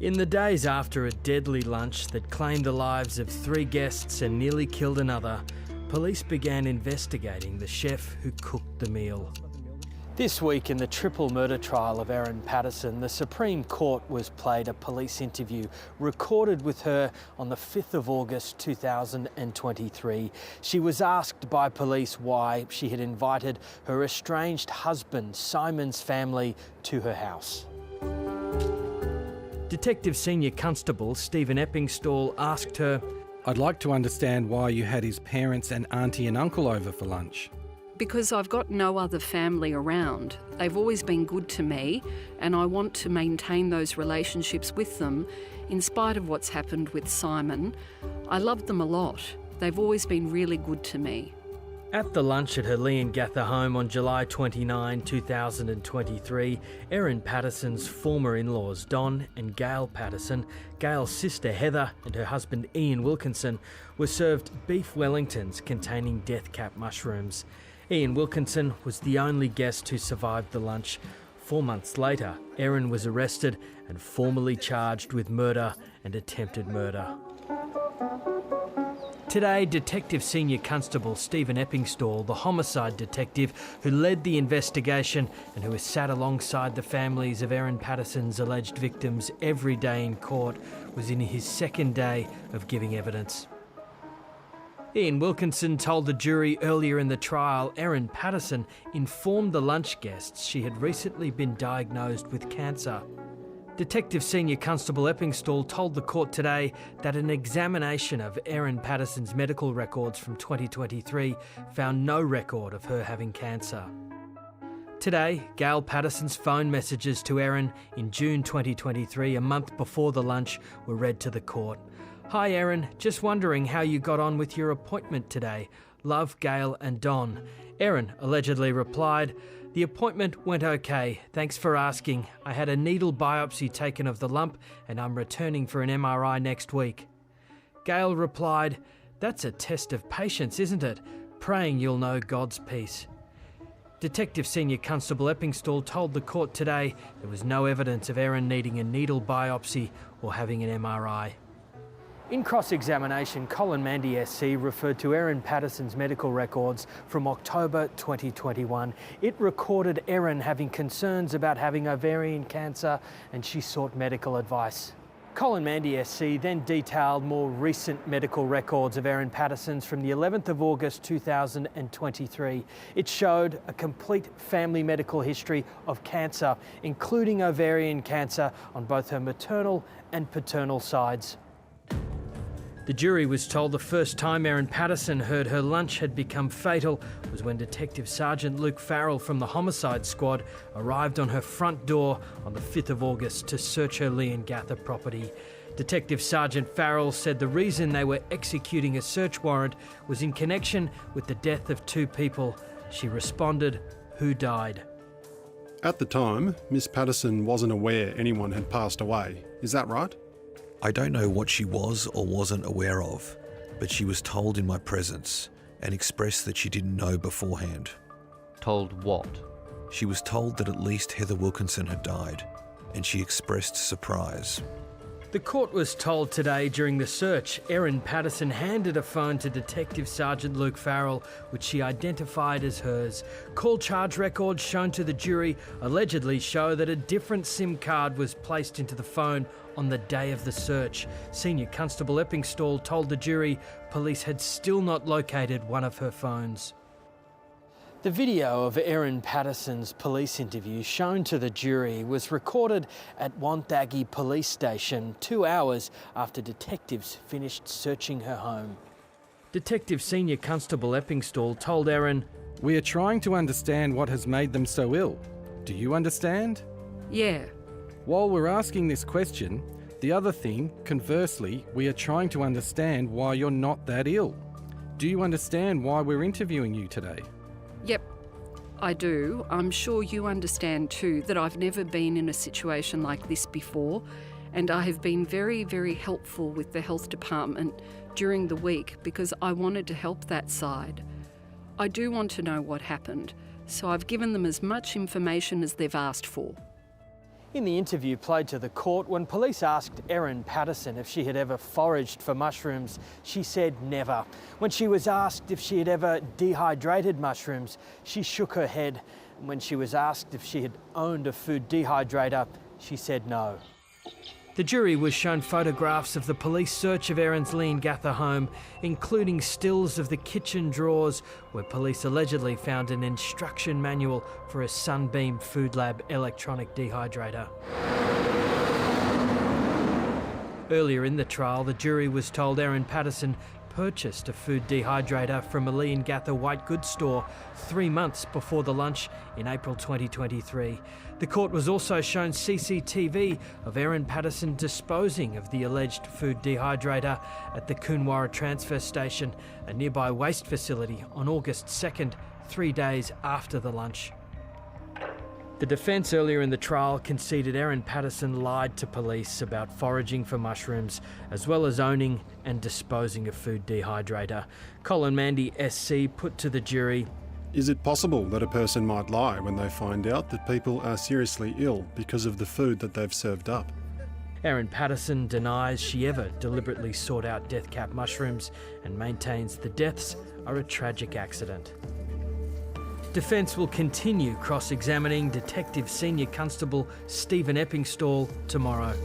In the days after a deadly lunch that claimed the lives of 3 guests and nearly killed another, police began investigating the chef who cooked the meal. This week in the triple murder trial of Erin Patterson, the Supreme Court was played a police interview recorded with her on the 5th of August 2023. She was asked by police why she had invited her estranged husband Simon's family to her house. Detective Senior Constable Stephen Eppingstall asked her, "I'd like to understand why you had his parents and auntie and uncle over for lunch." Because I've got no other family around. They've always been good to me, and I want to maintain those relationships with them in spite of what's happened with Simon. I love them a lot. They've always been really good to me. At the lunch at her Leongatha home on July 29, 2023, Erin Patterson's former in-laws Don and Gail Patterson, Gail's sister Heather and her husband Ian Wilkinson were served beef Wellingtons containing death cap mushrooms. Ian Wilkinson was the only guest who survived the lunch. 4 months later, Erin was arrested and formally charged with murder and attempted murder. Today, Detective Senior Constable Stephen Eppingstall, the homicide detective who led the investigation and who has sat alongside the families of Erin Patterson's alleged victims every day in court, was in his second day of giving evidence. Ian Wilkinson told the jury earlier in the trial Erin Patterson informed the lunch guests she had recently been diagnosed with cancer. Detective Senior Constable Eppingstall told the court today that an examination of Erin Patterson's medical records from 2023 found no record of her having cancer. Today, Gail Patterson's phone messages to Erin in June 2023, a month before the lunch, were read to the court. "Hi Erin, just wondering how you got on with your appointment today. Love, Gail and Don." Erin allegedly replied, "The appointment went okay. Thanks for asking. I had a needle biopsy taken of the lump and I'm returning for an MRI next week." Gail replied, "That's a test of patience, isn't it? Praying you'll know God's peace." Detective Senior Constable Eppingstall told the court today there was no evidence of Erin needing a needle biopsy or having an MRI. In cross-examination, Colin Mandy SC referred to Erin Patterson's medical records from October 2021. It recorded Erin having concerns about having ovarian cancer and she sought medical advice. Colin Mandy SC then detailed more recent medical records of Erin Patterson's from the 11th of August 2023. It showed a complete family medical history of cancer, including ovarian cancer on both her maternal and paternal sides. The jury was told the first time Erin Patterson heard her lunch had become fatal was when Detective Sergeant Luke Farrell from the homicide squad arrived on her front door on the 5th of August to search her Leongatha property. Detective Sergeant Farrell said the reason they were executing a search warrant was in connection with the death of 2 people. She responded, "Who died?" At the time, Miss Patterson wasn't aware anyone had passed away. Is that right? I don't know what she was or wasn't aware of, but she was told in my presence and expressed that she didn't know beforehand. Told what? She was told that at least Heather Wilkinson had died, and she expressed surprise. The court was told today during the search, Erin Patterson handed a phone to Detective Sergeant Luke Farrell, which she identified as hers. Call charge records shown to the jury allegedly show that a different SIM card was placed into the phone on the day of the search. Senior Constable Eppingstall told the jury police had still not located one of her phones. The video of Erin Patterson's police interview shown to the jury was recorded at Wonthaggi Police Station 2 hours after detectives finished searching her home. Detective Senior Constable Eppingstall told Erin, "We are trying to understand what has made them so ill. Do you understand?" Yeah. While we're asking this question, the other thing, conversely, we are trying to understand why you're not that ill. Do you understand why we're interviewing you today? Yep, I do. I'm sure you understand too that I've never been in a situation like this before, and I have been very, very helpful with the health department during the week because I wanted to help that side. I do want to know what happened, so I've given them as much information as they've asked for. In the interview played to the court, when police asked Erin Patterson if she had ever foraged for mushrooms, she said never. When she was asked if she had ever dehydrated mushrooms, she shook her head. And when she was asked if she had owned a food dehydrator, she said no. The jury was shown photographs of the police search of Erin's Leongatha home, including stills of the kitchen drawers where police allegedly found an instruction manual for a Sunbeam Food Lab electronic dehydrator. Earlier in the trial, the jury was told Erin Patterson purchased a food dehydrator from a Leongatha white goods store 3 months before the lunch in April 2023. The court was also shown CCTV of Erin Patterson disposing of the alleged food dehydrator at the Coonawarra transfer station, a nearby waste facility, on August 2nd, 3 days after the lunch. The defence earlier in the trial conceded Erin Patterson lied to police about foraging for mushrooms, as well as owning and disposing of food dehydrator. Colin Mandy SC put to the jury, Is it possible that a person might lie when they find out that people are seriously ill because of the food that they've served up? Erin Patterson denies she ever deliberately sought out death cap mushrooms and maintains the deaths are a tragic accident. Defence will continue cross-examining Detective Senior Constable Stephen Eppingstall tomorrow.